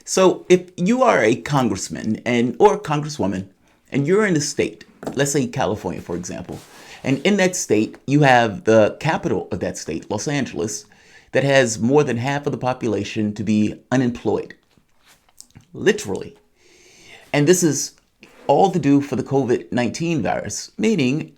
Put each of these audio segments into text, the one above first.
So if you are a congressman or congresswoman and you're in a state, let's say California, for example, and in that state, you have the capital of that state, Los Angeles, that has more than half of the population to be unemployed, literally. And this is all to do for the COVID-19 virus, meaning,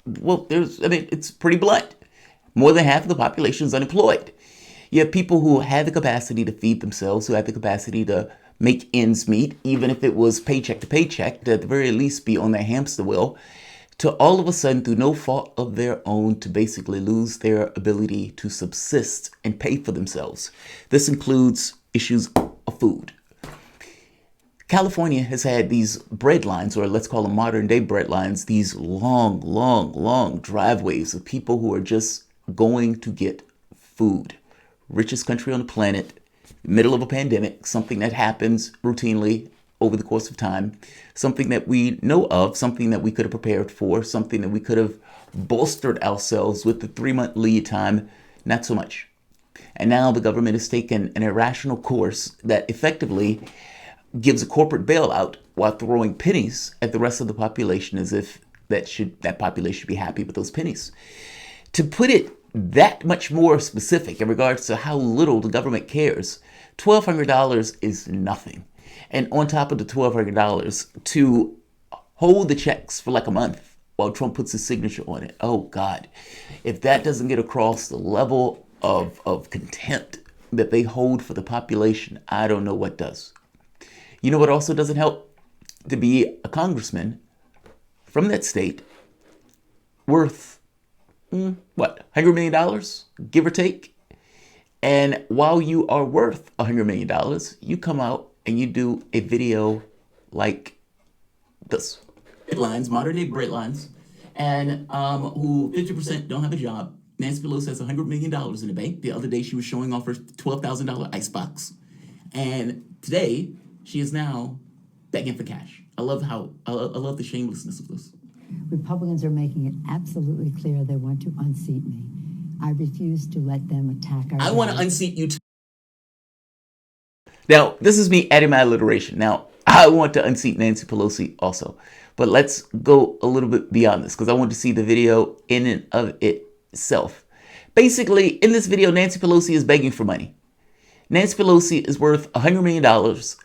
well, it's pretty blunt. More than half of the population is unemployed. You have people who had the capacity to feed themselves, who had the capacity to make ends meet, even if it was paycheck to paycheck, to at the very least be on their hamster wheel, to all of a sudden, through no fault of their own, to basically lose their ability to subsist and pay for themselves. This includes issues of food. California has had these bread lines, or let's call them modern day bread lines, these long driveways of people who are just going to get food. Richest country on the planet, middle of a pandemic, something that happens routinely over the course of time, something that we know of, something that we could have prepared for, something that we could have bolstered ourselves with the 3-month lead time, not so much. And now the government has taken an irrational course that effectively gives a corporate bailout while throwing pennies at the rest of the population as if that population should be happy with those pennies. To put it that much more specific in regards to how little the government cares, $1,200 is nothing. And on top of the $1,200, to hold the checks for like a month while Trump puts his signature on it, oh God, if that doesn't get across the level of contempt that they hold for the population, I don't know what does. You know what also doesn't help? To be a congressman from that state worth $100 million, give or take. And while you are worth $100 million, you come out and you do a video like this. Headlines, modern day bread lines, and who 50% don't have a job. Nancy Pelosi has $100 million in the bank. The other day she was showing off her $12,000 icebox. And today she is now begging for cash. I love the shamelessness of this. Republicans are making it absolutely clear they want to unseat me. I refuse to let them attack our... I want to unseat you too. Now, this is me adding my alliteration. Now, I want to unseat Nancy Pelosi also. But let's go a little bit beyond this because I want to see the video in and of itself. Basically, in this video, Nancy Pelosi is begging for money. Nancy Pelosi is worth $100 million.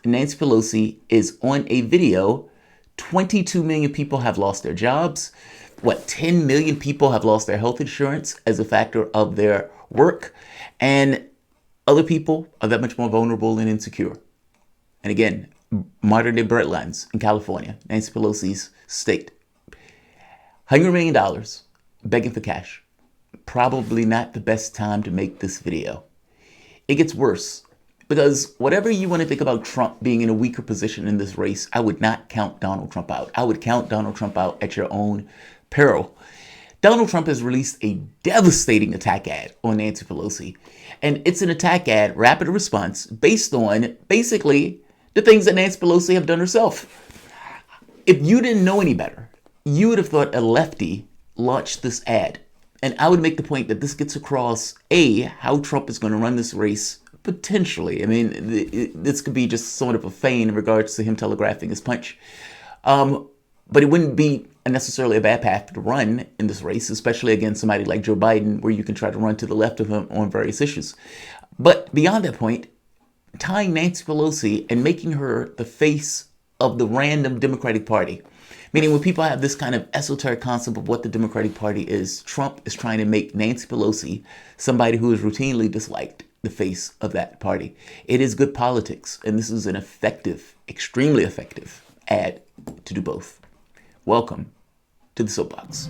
Nancy Pelosi is on a video. 22 million people have lost their jobs. 10 million people have lost their health insurance as a factor of their work. And other people are that much more vulnerable and insecure. And again, modern day bread lines in California, Nancy Pelosi's state. $100 million begging for cash. Probably not the best time to make this video. It gets worse. Because whatever you want to think about Trump being in a weaker position in this race, I would not count Donald Trump out. I would count Donald Trump out at your own peril. Donald Trump has released a devastating attack ad on Nancy Pelosi. And it's an attack ad, rapid response, based on basically the things that Nancy Pelosi have done herself. If you didn't know any better, you would have thought a lefty launched this ad. And I would make the point that this gets across, A, how Trump is going to run this race. Potentially. I mean, this could be just sort of a feign in regards to him telegraphing his punch. But it wouldn't be necessarily a bad path to run in this race, especially against somebody like Joe Biden, where you can try to run to the left of him on various issues. But beyond that point, tying Nancy Pelosi and making her the face of the random Democratic Party. Meaning when people have this kind of esoteric concept of what the Democratic Party is, Trump is trying to make Nancy Pelosi somebody who is routinely disliked the face of that party. It is good politics, and this is an effective, extremely effective ad to do both. Welcome to the Soapbox.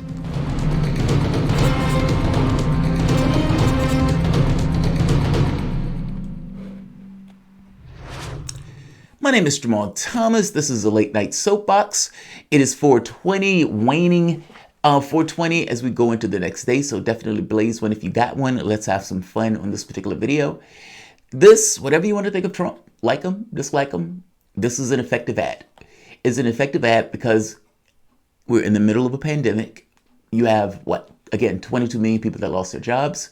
My name is Jamarl Thomas. This is a late night Soapbox. It is 4:20, waning 4:20 as we go into the next day. So definitely blaze one if you got one. Let's have some fun on this particular video. This, whatever you want to think of Trump, like him, dislike him, this is an effective ad. It's an effective ad because we're in the middle of a pandemic. You have, 22 million people that lost their jobs,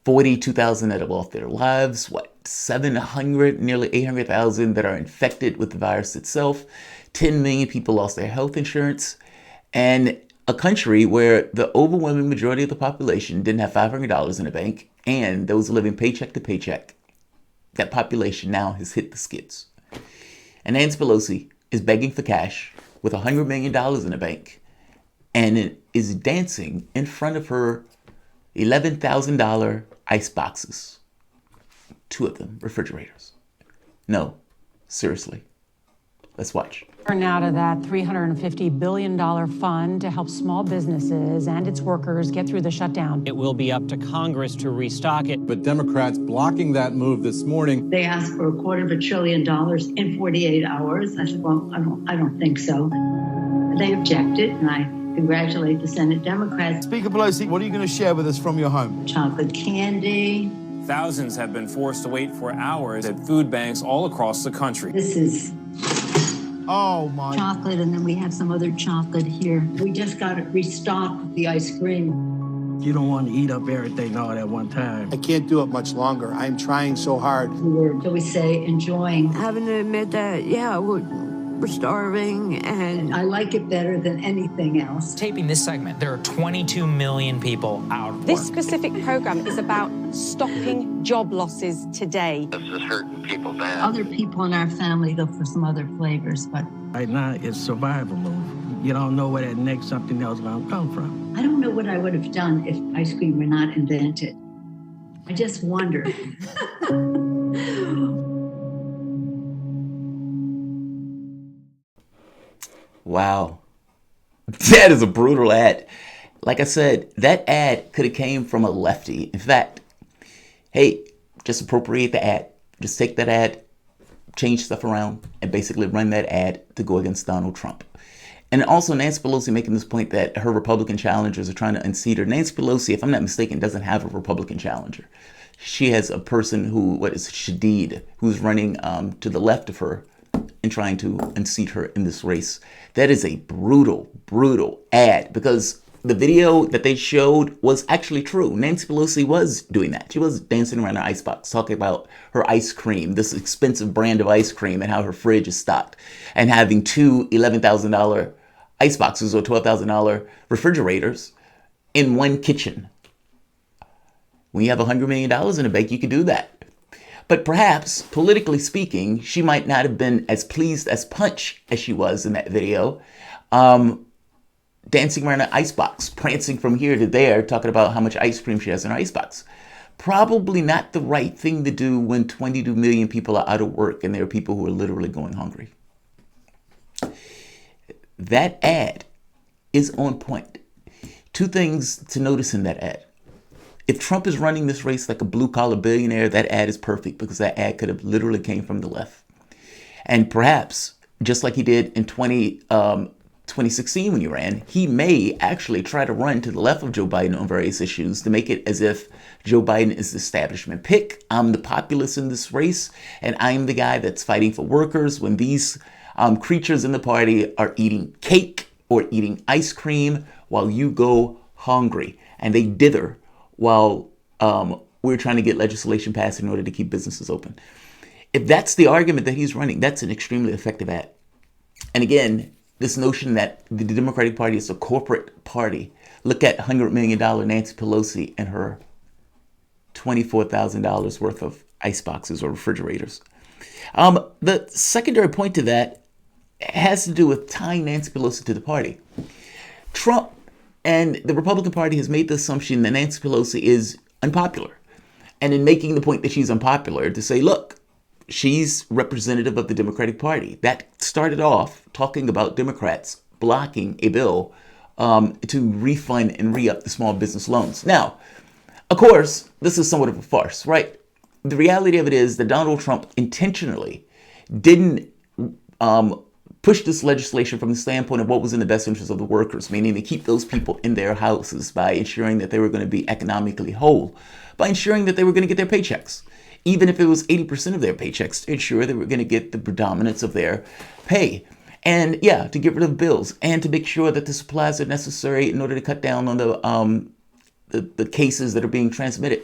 42,000 that have lost their lives, nearly 800,000 that are infected with the virus itself. 10 million people lost their health insurance. And a country where the overwhelming majority of the population didn't have $500 in the bank, and those living paycheck to paycheck, that population now has hit the skids. And Nancy Pelosi is begging for cash with $100 million in the bank, and it is dancing in front of her $11,000 ice boxes. 2 of them, refrigerators. No, seriously. Let's watch. Turn now to that $350 billion fund to help small businesses and its workers get through the shutdown. It will be up to Congress to restock it. But Democrats blocking that move this morning. They asked for $250 billion in 48 hours. I said, well, I don't think so. They objected, and I congratulate the Senate Democrats. Speaker Pelosi, what are you going to share with us from your home? Chocolate candy. Thousands have been forced to wait for hours at food banks all across the country. This is chocolate, and then we have some other chocolate here. We just got it restocked with the ice cream. You don't want to eat up everything all at one time. I can't do it much longer. I'm trying so hard. We were, shall we say, enjoying. Having to admit that, we're starving, and I like it better than anything else. Taping this segment, there are 22 million people out of work. This specific program is about stopping job losses today. This is hurting people bad. Other people in our family look for some other flavors, but Right now, it's survival move. You don't know where that next something else is going to come from. I don't know what I would have done if ice cream were not invented. I just wonder. Wow. That is a brutal ad. Like I said, that ad could have came from a lefty. In fact, hey, just appropriate the ad. Just take that ad, change stuff around, and basically run that ad to go against Donald Trump. And also Nancy Pelosi making this point that her Republican challengers are trying to unseat her. Nancy Pelosi, if I'm not mistaken, doesn't have a Republican challenger. She has a person who, Shadid, who's running to the left of her and trying to unseat her in this race. That is a brutal, brutal ad, because the video that they showed was actually true. Nancy Pelosi was doing that. She was dancing around her icebox, talking about her ice cream, this expensive brand of ice cream, and how her fridge is stocked, and having 2 $11,000 ice boxes or $12,000 refrigerators in one kitchen. When you have $100 million in the bank, you could do that. But perhaps, politically speaking, she might not have been as pleased as punch as she was in that video. Dancing around an icebox, prancing from here to there, talking about how much ice cream she has in her icebox. Probably not the right thing to do when 22 million people are out of work and there are people who are literally going hungry. That ad is on point. 2 things to notice in that ad. If Trump is running this race like a blue-collar billionaire, that ad is perfect, because that ad could have literally came from the left. And perhaps, just like he did in 2016 when he ran, he may actually try to run to the left of Joe Biden on various issues to make it as if Joe Biden is the establishment pick. I'm the populace in this race, and I'm the guy that's fighting for workers when these creatures in the party are eating cake or eating ice cream while you go hungry. And they dither while we're trying to get legislation passed in order to keep businesses open. If that's the argument that he's running, that's an extremely effective ad. And again, this notion that the Democratic Party is a corporate party. Look at $100 million Nancy Pelosi and her $24,000 worth of ice boxes or refrigerators. The secondary point to that has to do with tying Nancy Pelosi to the party. Trump and the Republican Party has made the assumption that Nancy Pelosi is unpopular. And in making the point that she's unpopular, to say, look, she's representative of the Democratic Party. That started off talking about Democrats blocking a bill to refund and re-up the small business loans. Now, of course, this is somewhat of a farce, right? The reality of it is that Donald Trump intentionally didn't push this legislation from the standpoint of what was in the best interest of the workers, meaning to keep those people in their houses by ensuring that they were going to be economically whole, by ensuring that they were going to get their paychecks, even if it was 80% of their paychecks, to ensure they were going to get the predominance of their pay. And yeah, to get rid of bills and to make sure that the supplies are necessary in order to cut down on the cases that are being transmitted.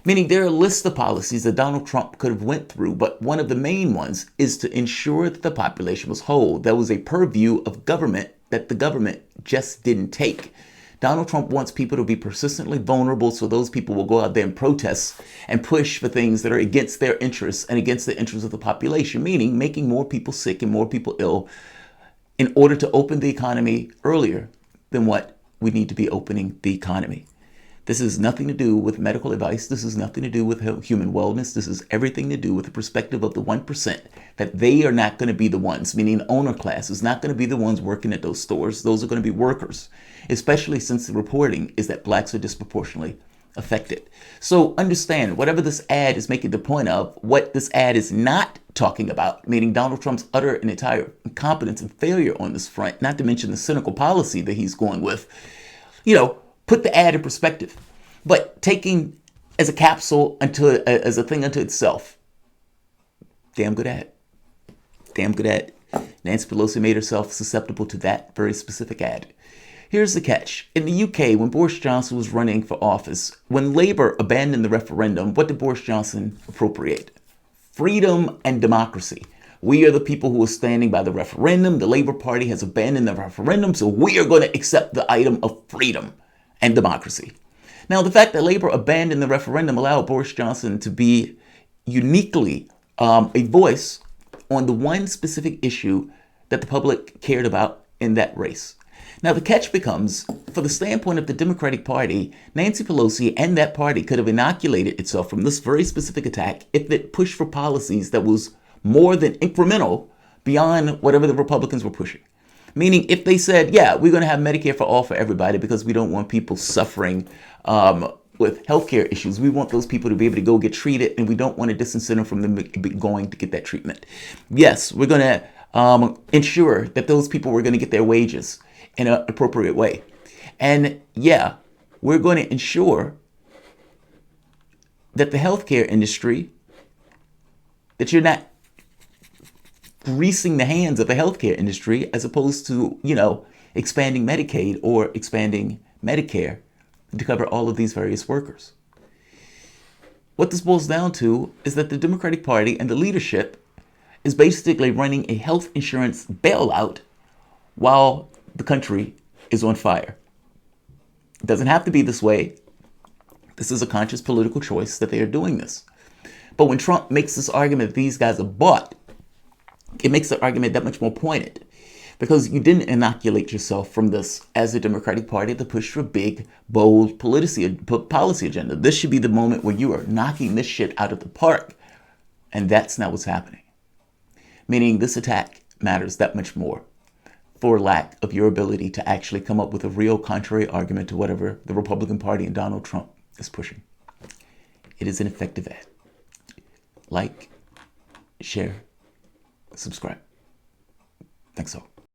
Meaning there are a list of policies that Donald Trump could have went through, but one of the main ones is to ensure that the population was whole. That was a purview of government that the government just didn't take. Donald Trump wants people to be persistently vulnerable, so those people will go out there and protest and push for things that are against their interests and against the interests of the population, meaning making more people sick and more people ill in order to open the economy earlier than what we need to be opening the economy. This has nothing to do with medical advice. This has nothing to do with human wellness. This has everything to do with the perspective of the 1%, that they are not going to be the ones, meaning the owner class is not going to be the ones working at those stores. Those are going to be workers, especially since the reporting is that blacks are disproportionately affected. So understand, whatever this ad is making the point of, what this ad is not talking about, meaning Donald Trump's utter and entire incompetence and failure on this front, not to mention the cynical policy that he's going with, put the ad in perspective. But taking as a capsule as a thing unto itself, damn good ad. Damn good ad. Nancy Pelosi made herself susceptible to that very specific ad. Here's the catch. In the UK, when Boris Johnson was running for office, when Labour abandoned the referendum, what did Boris Johnson appropriate? Freedom and democracy. We are the people who are standing by the referendum. The Labour Party has abandoned the referendum, so we are going to accept the item of freedom and democracy. Now, the fact that Labour abandoned the referendum allowed Boris Johnson to be uniquely a voice on the one specific issue that the public cared about in that race. Now, the catch becomes, for the standpoint of the Democratic Party, Nancy Pelosi and that party could have inoculated itself from this very specific attack if it pushed for policies that was more than incremental beyond whatever the Republicans were pushing. Meaning, if they said, yeah, we're going to have Medicare for all for everybody because we don't want people suffering with healthcare issues. We want those people to be able to go get treated, and we don't want to disincentive from them going to get that treatment. Yes, we're going to ensure that those people were going to get their wages in an appropriate way. And yeah, we're going to ensure that the healthcare industry, that you're not greasing the hands of the healthcare industry as opposed to, expanding Medicaid or expanding Medicare to cover all of these various workers. What this boils down to is that the Democratic Party and the leadership is basically running a health insurance bailout while the country is on fire. It doesn't have to be this way. This is a conscious political choice that they are doing this. But when Trump makes this argument that these guys are bought, it makes the argument that much more pointed, because you didn't inoculate yourself from this as a Democratic Party to push for a big, bold policy agenda. This should be the moment where you are knocking this shit out of the park. And that's not what's happening. Meaning this attack matters that much more for lack of your ability to actually come up with a real contrary argument to whatever the Republican Party and Donald Trump is pushing. It is an effective ad. Like, share, subscribe. Thanks all.